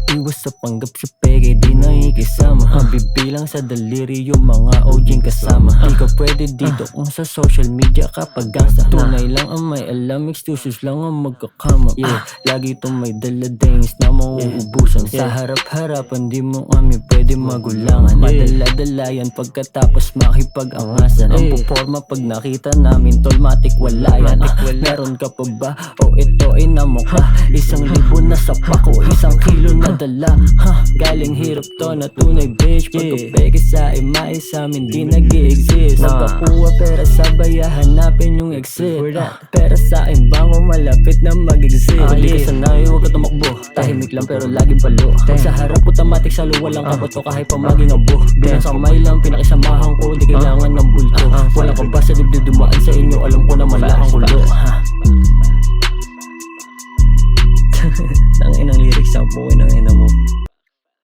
Iwas sa panggap sa peke, di nakikisama. Bibilang sa daliri yung mga OG'ng kasama. Di ka pwede dito kung sa social media ka pag-asa. Tunay lang ang may alam, excuses lang ang magkakama. Lagi itong may daladings na mauubusan. Sa harap-harapan di mo kami pwede magulangan. Madala-dala yan pagkatapos makipag-angasan. Ang puporma pag nakita namin tol, matik wala yan. Meron ka pa ba? O ito ay namukha. 1,000 na sa pako, 1 kilo na dala. Galing hirap to na tunay bitch. Pagkapeke sa imay sa amin di nag-i-exist. Nagpakuha pera sa baya, hanapin yung exit. Pera sa akin bango malapit na mag-exist. Di ka sanay, huwag ka tumakbo. Tahimik lang pero laging palo. Sa harap automatic salo, walang kabato kahit pa maging abo. Bilang sa kamay lang, pinakisamahan ko, di kailangan ng bulto. Walang ka ba sa dibdib dumaan sa inyo, alam ko na malakang kulo. Ang inang lyrics ang buhay ng ina mo.